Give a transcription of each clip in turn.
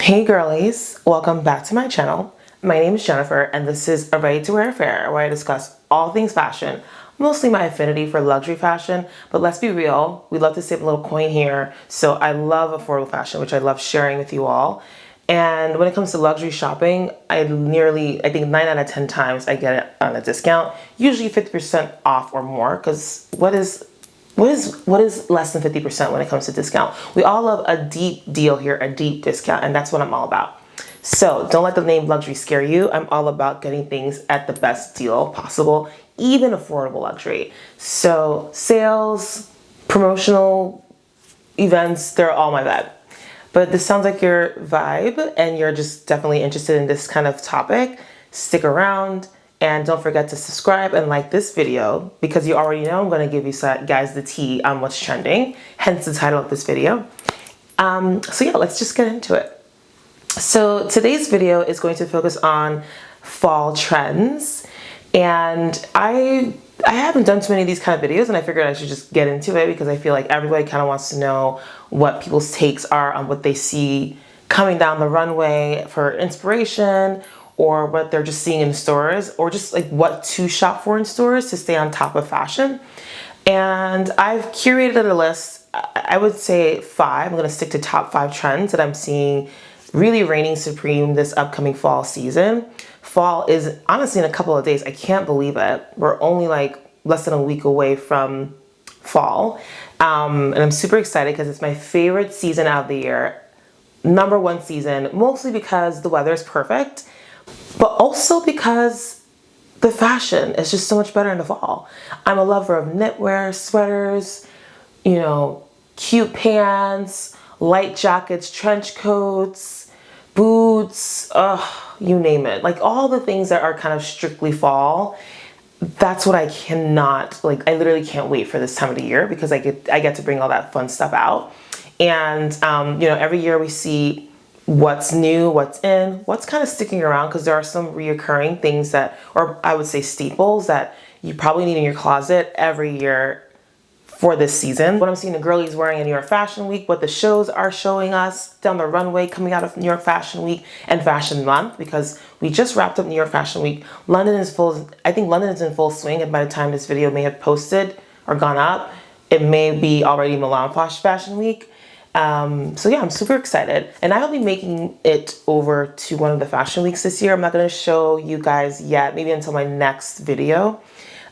Hey girlies, welcome back to my channel. My name is Jennifer and this is a ready to wear affair where I discuss all things fashion, mostly my affinity for luxury fashion, but let's be real, we love to save a little coin here, so I love affordable fashion, which I love sharing with you all. And when it comes to luxury shopping, I think 9 out of 10 times I get it on a discount, usually 50% off or more, because what is less than 50% when it comes to discount? We all love a deep deal here, a deep discount, and that's what I'm all about. So don't let the name luxury scare you. I'm all about getting things at the best deal possible, even affordable luxury. So sales, promotional events, they're all my vibe. But this sounds like your vibe and you're just definitely interested in this kind of topic. Stick around. And don't forget to subscribe and like this video because you already know I'm going to give you guys the tea on what's trending, hence the title of this video. So yeah, let's just get into it. So today's video is going to focus on fall trends, and I haven't done too many of these kind of videos, and I figured I should just get into it because I feel like everybody kind of wants to know what people's takes are on what they see coming down the runway for inspiration, or what they're just seeing in stores, or just like what to shop for in stores to stay on top of fashion. And I've curated a list, I would say 5. I'm gonna stick to top 5 trends that I'm seeing really reigning supreme this upcoming fall season. Fall is honestly in a couple of days. I can't believe it. We're only like less than a week away from fall. And I'm super excited because it's my favorite season out of the year. #1 season, mostly because the weather is perfect, but also because the fashion is just so much better in the fall. I'm a lover of knitwear, sweaters, cute pants, light jackets, trench coats, boots, you name it. Like all the things that are kind of strictly fall. That's what I I literally can't wait for this time of the year because I get to bring all that fun stuff out. And, every year we see what's new, what's in, what's kind of sticking around, because there are some reoccurring things or I would say staples that you probably need in your closet every year for this season. What I'm seeing the girlies wearing in New York Fashion Week, what the shows are showing us down the runway coming out of New York Fashion Week and Fashion Month, because we just wrapped up New York Fashion Week. I think London is in full swing, and by the time this video may have posted or gone up, it may be already Milan Fashion Week. So yeah, I'm super excited, and I'll be making it over to one of the fashion weeks this year. I'm not going to show you guys yet, maybe until my next video,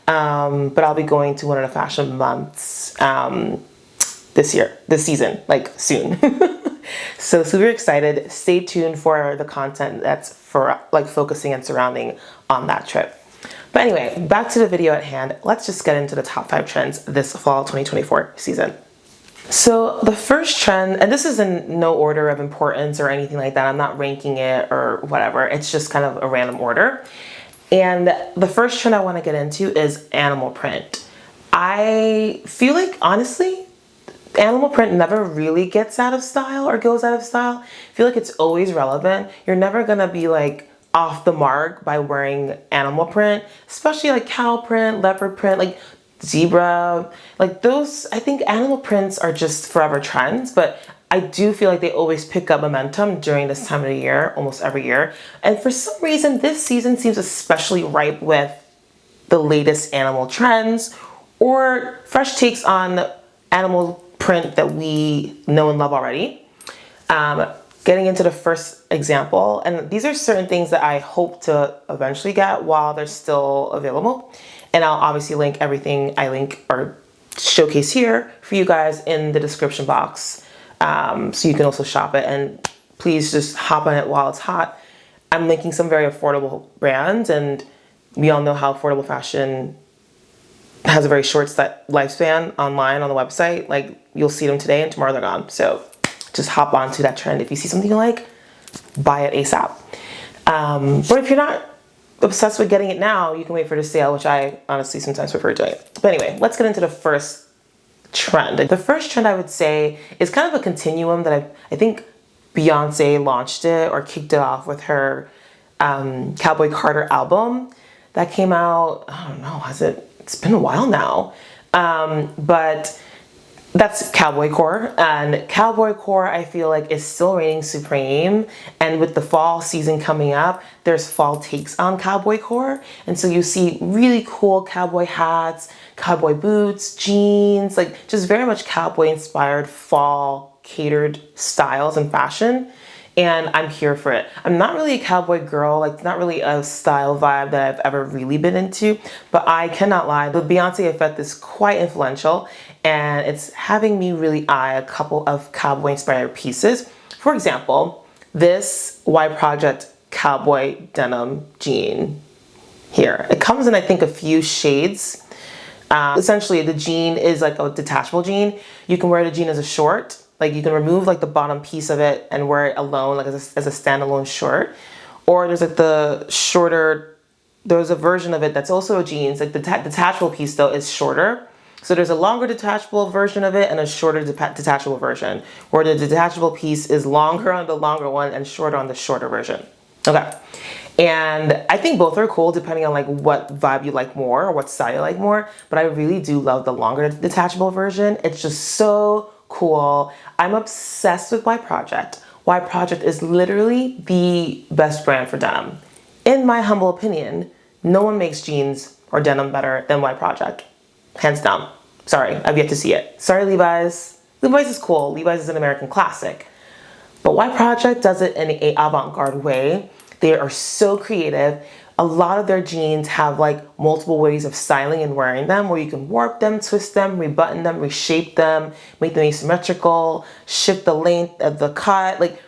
but I'll be going to one of the fashion months this season, like soon. So super excited. Stay tuned for the content that's for like focusing and surrounding on that trip. But anyway, back to the video at hand. Let's just get into the top 5 trends this fall 2024 season. So the first trend, and this is in no order of importance or anything like that. I'm not ranking it or whatever. It's just kind of a random order. And the first trend I want to get into is animal print. I feel like, honestly, animal print never really gets out of style or goes out of style. I feel like it's always relevant. You're never going to be like off the mark by wearing animal print, especially like cow print, leopard print, like zebra, like those. I think animal prints are just forever trends, but I do feel like they always pick up momentum during this time of the year, almost every year. And for some reason, this season seems especially ripe with the latest animal trends or fresh takes on animal print that we know and love already. Getting into the first example, and these are certain things that I hope to eventually get while they're still available. And I'll obviously link everything I link or showcase here for you guys in the description box, so you can also shop it. And please just hop on it while it's hot. I'm linking some very affordable brands, and we all know how affordable fashion has a very short lifespan online on the website. Like you'll see them today and tomorrow they're gone. So just hop onto that trend. If you see something you like, buy it ASAP. But if you're not obsessed with getting it now, you can wait for the sale, which I honestly sometimes prefer doing. But anyway, let's get into the first trend. The first trend I would say is kind of a continuum that I think Beyonce launched it or kicked it off with her Cowboycore album that came out, I don't know, it's been a while now. But That's Cowboycore, and Cowboycore I feel like is still reigning supreme. And with the fall season coming up, there's fall takes on Cowboycore, and so you see really cool cowboy hats, cowboy boots, jeans, like just very much cowboy inspired fall catered styles and fashion. And I'm here for it. I'm not really a cowboy girl, like not really a style vibe that I've ever really been into, but I cannot lie, the Beyonce effect is quite influential, and it's having me really eye a couple of cowboy inspired pieces. For example, this Y Project cowboy denim jean here. It comes in, I think, a few shades. Essentially, the jean is like a detachable jean. You can wear the jean as a short. Like you can remove like the bottom piece of it and wear it alone, like as a standalone short. Or there's like the shorter, there's a version of it that's also a jeans. Like the detachable piece though is shorter. So there's a longer detachable version of it and a shorter detachable version, where the detachable piece is longer on the longer one and shorter on the shorter version. Okay. And I think both are cool depending on like what vibe you like more or what style you like more. But I really do love the longer detachable version. It's just so cool. I'm obsessed with Y Project. Y Project is literally the best brand for denim. In my humble opinion, no one makes jeans or denim better than Y Project. Hands down. Sorry, I've yet to see it. Sorry, Levi's. Levi's is cool. Levi's is an American classic. But Y Project does it in an avant-garde way. They are so creative. A lot of their jeans have like multiple ways of styling and wearing them, where you can warp them, twist them, rebutton them, reshape them, make them asymmetrical, shift the length of the cut. Like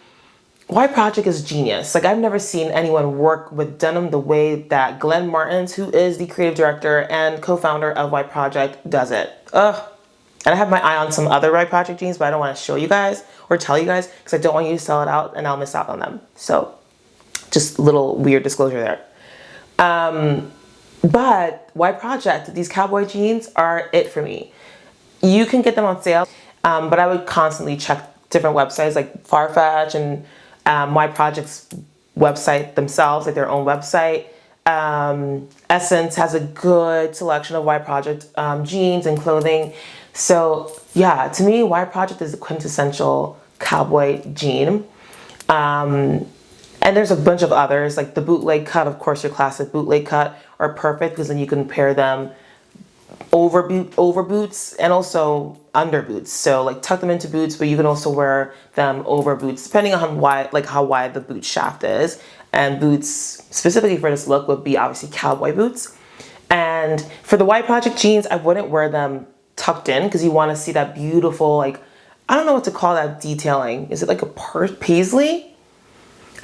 Y Project is genius. Like I've never seen anyone work with denim the way that Glenn Martins, who is the creative director and co-founder of Y Project, does it. Ugh. And I have my eye on some other Y Project jeans, but I don't want to show you guys or tell you guys because I don't want you to sell it out and I'll miss out on them. So just a little weird disclosure there. But Y Project, these cowboy jeans are it for me. You can get them on sale, but I would constantly check different websites like Farfetch and Y Project's website themselves, like their own website. Essence has a good selection of Y Project jeans and clothing. So yeah, to me, Y Project is the quintessential cowboy jean. And there's a bunch of others, like the bootleg cut, of course, your classic bootleg cut are perfect because then you can pair them over boots and also under boots. So like tuck them into boots, but you can also wear them over boots, depending on how wide the boot shaft is. And boots specifically for this look would be obviously cowboy boots. And for the Y Project jeans, I wouldn't wear them tucked in because you want to see that beautiful, like, I don't know what to call that detailing. Is it like a paisley?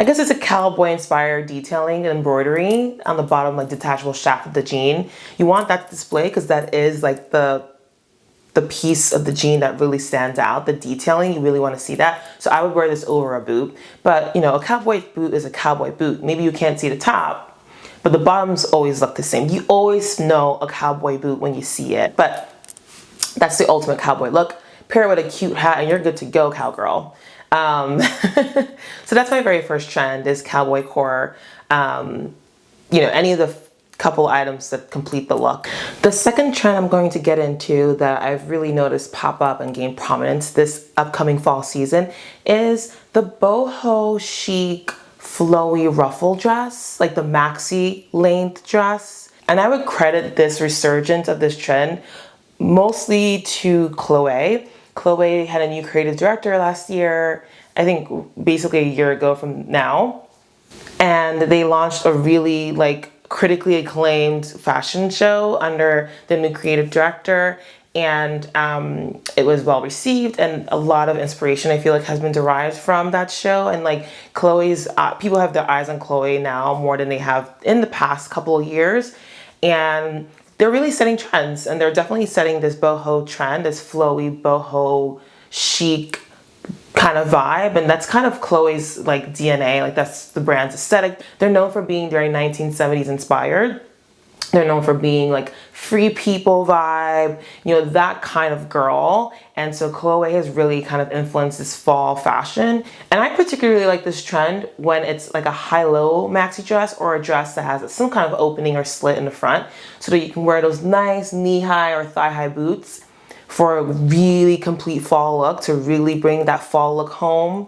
I guess it's a cowboy inspired detailing and embroidery on the bottom, like detachable shaft of the jean. You want that to display because that is like the piece of the jean that really stands out, the detailing, you really want to see that. So I would wear this over a boot, but you know, a cowboy boot is a cowboy boot. Maybe you can't see the top, but the bottoms always look the same. You always know a cowboy boot when you see it, but that's the ultimate cowboy look. Pair it with a cute hat and you're good to go, cowgirl. So that's my very first trend is Cowboycore. You know, any of the couple items that complete the look. The second trend I'm going to get into that I've really noticed pop up and gain prominence this upcoming fall season is the boho chic flowy ruffle dress, like the maxi length dress. And I would credit this resurgence of this trend mostly to Chloe. Chloe had a new creative director last year, I think basically a year ago from now. And they launched a really like critically acclaimed fashion show under the new creative director. And it was well received and a lot of inspiration I feel like has been derived from that show. And like Chloe's, people have their eyes on Chloe now more than they have in the past couple of years. And they're really setting trends, and they're definitely setting this boho trend, this flowy boho chic kind of vibe, and that's kind of Chloe's like DNA, like that's the brand's aesthetic. They're known for being very 1970s inspired. They're known for being like free people vibe, you know, that kind of girl. And so Chloe has really kind of influenced this fall fashion. And I particularly like this trend when it's like a high-low maxi dress or a dress that has some kind of opening or slit in the front so that you can wear those nice knee-high or thigh-high boots for a really complete fall look, to really bring that fall look home.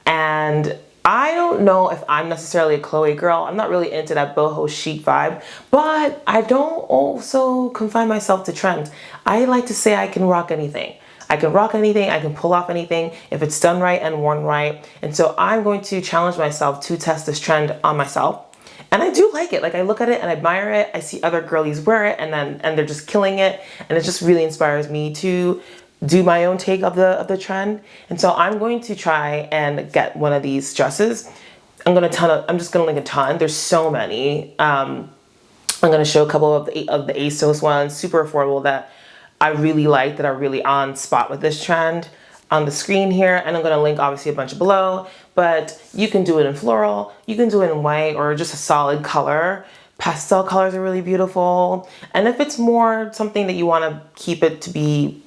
And I don't know if I'm necessarily a Chloe girl. I'm not really into that boho chic vibe, but I don't also confine myself to trends. I like to say I can rock anything. I can rock anything, I can pull off anything if it's done right and worn right. And so I'm going to challenge myself to test this trend on myself. And I do like it. Like, I look at it and admire it. I see other girlies wear it and they're just killing it. And it just really inspires me to do my own take of the trend. And so I'm going to try and get one of these dresses. I'm just gonna link a ton. There's so many. I'm gonna show a couple of the ASOS ones, super affordable, that I really like, that are really on spot with this trend on the screen here. And I'm gonna link obviously a bunch below, but you can do it in floral, you can do it in white, or just a solid color. Pastel colors are really beautiful. And if it's more something that you wanna keep it to be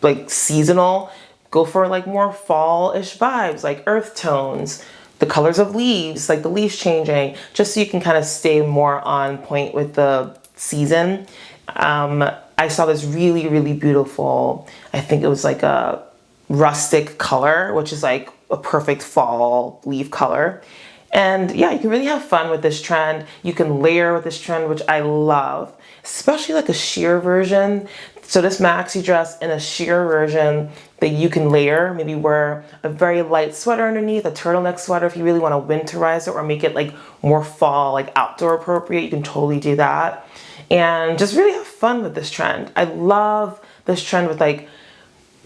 like seasonal, go for like more fall-ish vibes, like earth tones, the colors of leaves, like the leaves changing, just so you can kind of stay more on point with the season. I saw this really, really beautiful, I think it was like a rustic color, which is like a perfect fall leaf color. And yeah, you can really have fun with this trend. You can layer with this trend, which I love, especially like a sheer version. So this maxi dress in a sheer version that you can layer, maybe wear a very light sweater underneath, a turtleneck sweater if you really want to winterize it or make it like more fall, like outdoor appropriate, you can totally do that. And just really have fun with this trend. I love this trend with like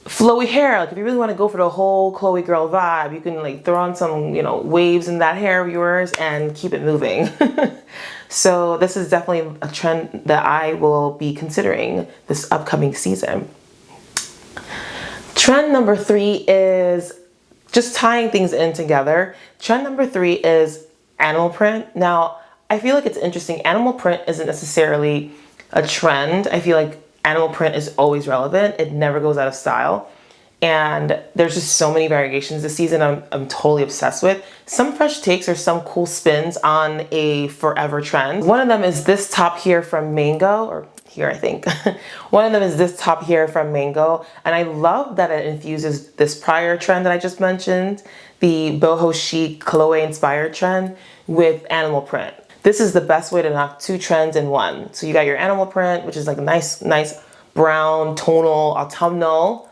flowy hair. Like, if you really want to go for the whole Chloe girl vibe, you can like throw on some, you know, waves in that hair of yours and keep it moving. So this is definitely a trend that I will be considering this upcoming season. Trend number 3 is just tying things in together. Trend number 3 is animal print. Now, I feel like it's interesting. Animal print isn't necessarily a trend. I feel like animal print is always relevant. It never goes out of style. And there's just so many variations this season I'm totally obsessed with. Some fresh takes or some cool spins on a forever trend. One of them is this top here from Mango, or here I think. One of them is this top here from Mango. And I love that it infuses this prior trend that I just mentioned, the boho chic Chloe inspired trend, with animal print. This is the best way to knock 2 trends in one. So you got your animal print, which is like a nice brown, tonal, autumnal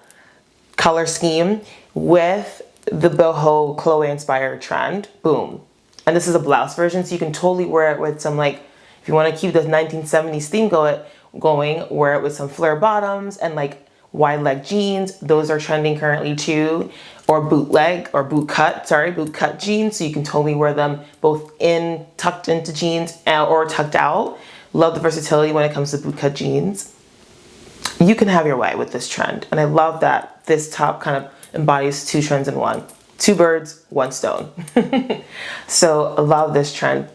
color scheme, with the boho Chloe inspired trend. Boom. And this is a blouse version, so you can totally wear it with some, like, if you want to keep the 1970s theme going, wear it with some flare bottoms and like wide leg jeans. Those are trending currently too. Or boot cut jeans. So you can totally wear them both tucked into jeans or tucked out. Love the versatility when it comes to boot cut jeans. You can have your way with this trend. And I love that this top kind of embodies 2 trends in one. 2 birds, 1 stone. So I love this trend.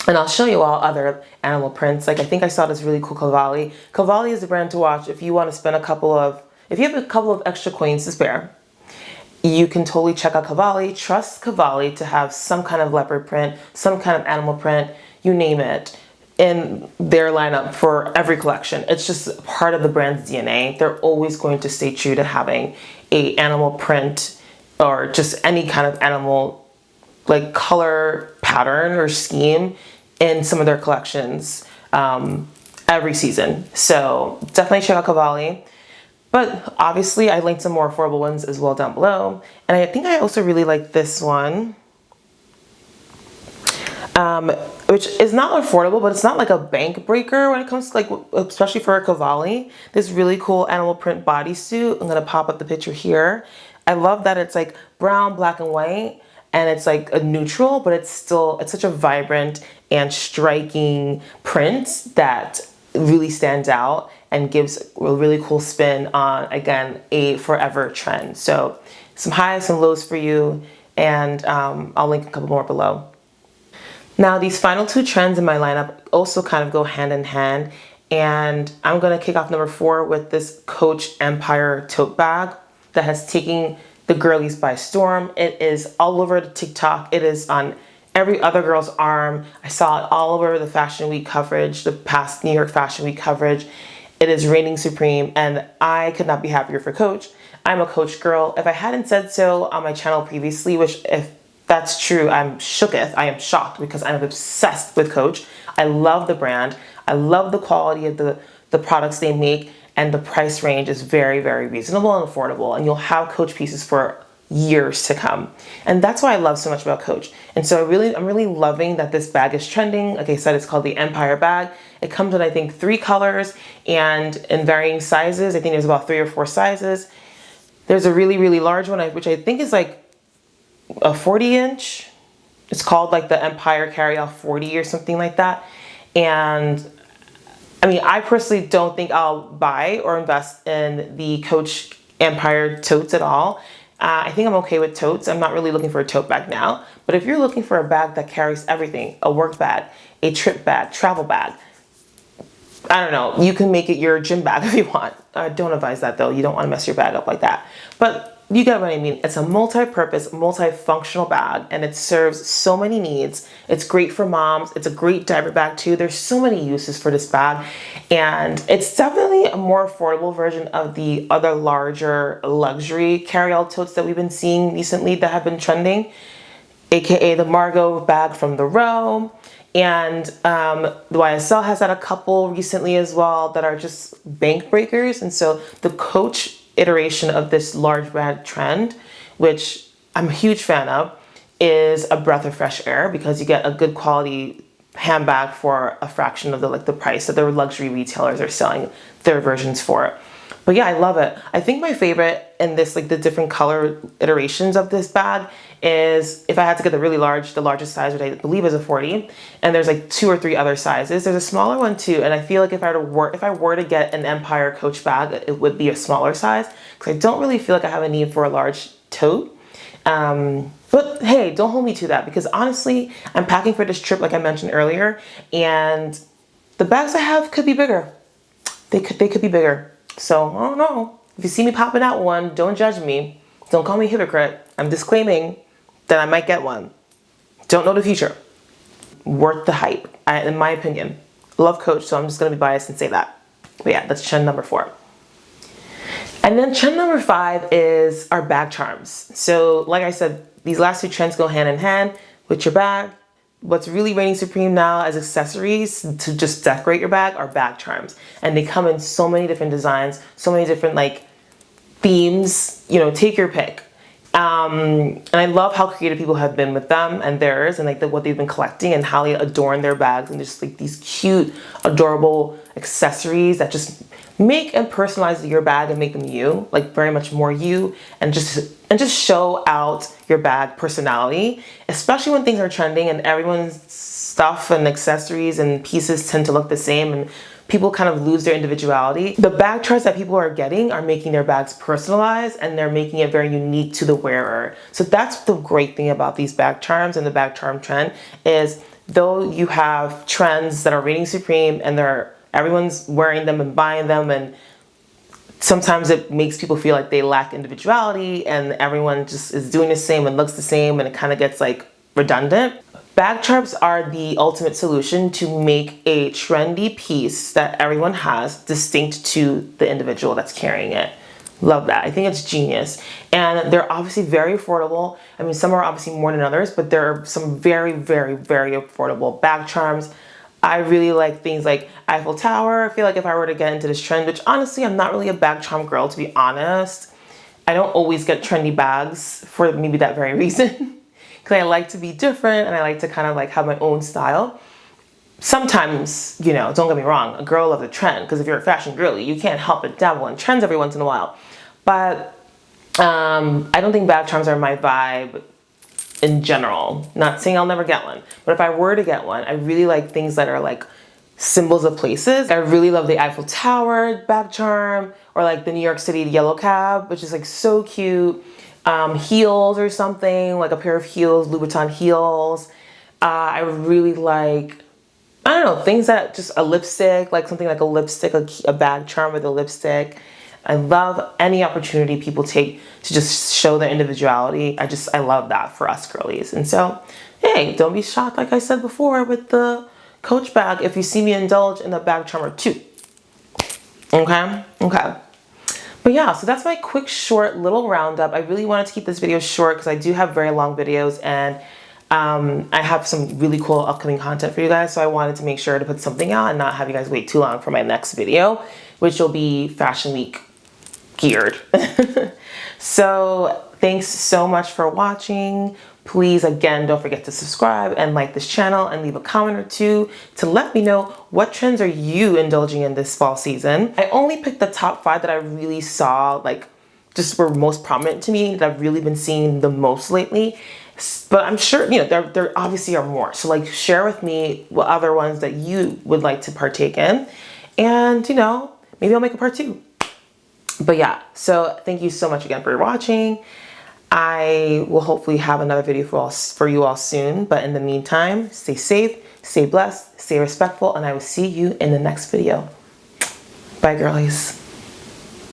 And I'll show you all other animal prints. Like, I think I saw this really cool Cavalli. Cavalli is the brand to watch if you want to spend if you have a couple of extra coins to spare. You can totally check out Cavalli. Trust Cavalli to have some kind of leopard print, some kind of animal print, you name it, in their lineup for every collection. It's just part of the brand's DNA. They're always going to stay true to having a animal print or just any kind of animal like color pattern or scheme in some of their collections every season. So definitely check out Cavalli. But obviously I linked some more affordable ones as well down below. And I think I also really like this one, which is not affordable, but it's not like a bank breaker when it comes to, like, especially for a Cavalli. This really cool animal print bodysuit. I'm gonna pop up the picture here. I love that it's like brown, black, and white, and it's like a neutral, but it's such a vibrant and striking print that really stands out and gives a really cool spin on, again, a forever trend. So some highs and lows for you, and I'll link a couple more below. Now, these final 2 trends in my lineup also kind of go hand in hand, and I'm gonna kick off number 4 with this Coach Empire tote bag that has taken the girlies by storm. It is all over the TikTok. It is on every other girl's arm. I saw it all over the Fashion Week coverage, the past New York Fashion Week coverage. It is reigning supreme, and I could not be happier for Coach. I'm a Coach girl. If I hadn't said so on my channel previously, which if that's true, I'm shooketh. I am shocked because I'm obsessed with Coach. I love the brand. I love the quality of the products they make, and the price range is very, very reasonable and affordable. And you'll have Coach pieces for years to come. And that's why I love so much about Coach. And so I'm really loving that this bag is trending. Like I said, it's called the Empire bag. It comes in, I think, 3 colors and in varying sizes. I think there's about 3 or 4 sizes. There's a really, really large one, which I think is like a 40-inch. It's called like the Empire Carryall 40 or something like that. And I mean, I personally don't think I'll buy or invest in the Coach Empire totes at all. I think I'm okay with totes. I'm not really looking for a tote bag now. But if you're looking for a bag that carries everything, a work bag, a trip bag, travel bag, I don't know, you can make it your gym bag if you want. Don't advise that though. You don't want to mess your bag up like that. But you get what I mean. It's a multi-purpose, multifunctional bag, and it serves so many needs. It's great for moms. It's a great diaper bag too. There's so many uses for this bag, and it's definitely a more affordable version of the other larger luxury carry-all totes that we've been seeing recently that have been trending, aka the Margot bag from the Row. And the YSL has had a couple recently as well that are just bank breakers. And so the Coach iteration of this large bag trend, which I'm a huge fan of, is a breath of fresh air because you get a good quality handbag for a fraction of the price that the luxury retailers are selling their versions for. But yeah, I love it. I think my favorite in this, like the different color iterations of this bag, is if I had to get the really large, the largest size, which I believe is a 40, and there's like 2 or 3 other sizes. There's a smaller one too, and I feel like if I were to get an Empire Coach bag, it would be a smaller size because I don't really feel like I have a need for a large tote. But hey, don't hold me to that because honestly, I'm packing for this trip like I mentioned earlier, and the bags I have could be bigger. They could be bigger. So I don't know. If you see me popping out one, don't judge me. Don't call me a hypocrite. I'm disclaiming that I might get one. Don't know the future. Worth the hype, in my opinion. Love Coach, so I'm just gonna be biased and say that. But yeah, that's trend number 4. And then trend number 5 is our bag charms. So like I said, these last 2 trends go hand in hand with your bag. What's really reigning supreme now as accessories to just decorate your bag are bag charms. And they come in so many different designs, so many different like themes, you know, take your pick. And I love how creative people have been with them and theirs and like what they've been collecting and how they adorn their bags and just like these cute, adorable accessories that just make and personalize your bag and make them you, like very much more you, and just show out your bag personality, especially when things are trending and everyone's stuff and accessories and pieces tend to look the same and people kind of lose their individuality. The bag charms that people are getting are making their bags personalized and they're making it very unique to the wearer. So that's the great thing about these bag charms and the bag charm trend is though you have trends that are reigning supreme and everyone's wearing them and buying them, and sometimes it makes people feel like they lack individuality and everyone just is doing the same and looks the same and it kind of gets like redundant. Bag charms are the ultimate solution to make a trendy piece that everyone has distinct to the individual that's carrying it. Love that. I think it's genius. And they're obviously very affordable. I mean, some are obviously more than others, but there are some very, very, very affordable bag charms. I really like things like Eiffel Tower. I feel like if I were to get into this trend, which honestly, I'm not really a bag charm girl, to be honest. I don't always get trendy bags for maybe that very reason. Because I like to be different and I like to kind of like have my own style. Sometimes, you know, don't get me wrong, a girl loves a trend because if you're a fashion girly, you can't help but dabble in trends every once in a while. But I don't think bag charms are my vibe in general. Not saying I'll never get one, but if I were to get one, I really like things that are like symbols of places. I really love the Eiffel Tower bag charm or like the New York City yellow cab, which is like so cute. Heels or something, like a pair of heels, Louboutin heels. I really like, I don't know, things that just a lipstick, like something like a lipstick, a bag charm with a lipstick. I love any opportunity people take to just show their individuality. I love that for us girlies. And so, hey, don't be shocked, like I said before, with the Coach bag if you see me indulge in a bag charm or 2. Okay, okay. But yeah, so that's my quick, short, little roundup. I really wanted to keep this video short because I do have very long videos, and I have some really cool upcoming content for you guys. So I wanted to make sure to put something out and not have you guys wait too long for my next video, which will be Fashion Week geared. So thanks so much for watching. Please, again, don't forget to subscribe and like this channel and leave a comment or two to let me know what trends are you indulging in this fall season. I only picked the top 5 that I really saw, like, just were most prominent to me, that I've really been seeing the most lately. But I'm sure, you know, there obviously are more. So like, share with me what other ones that you would like to partake in. And, you know, maybe I'll make a part 2. But yeah, so thank you so much again for watching. I will hopefully have another video for you all soon. But in the meantime, stay safe, stay blessed, stay respectful, and I will see you in the next video. Bye, girlies.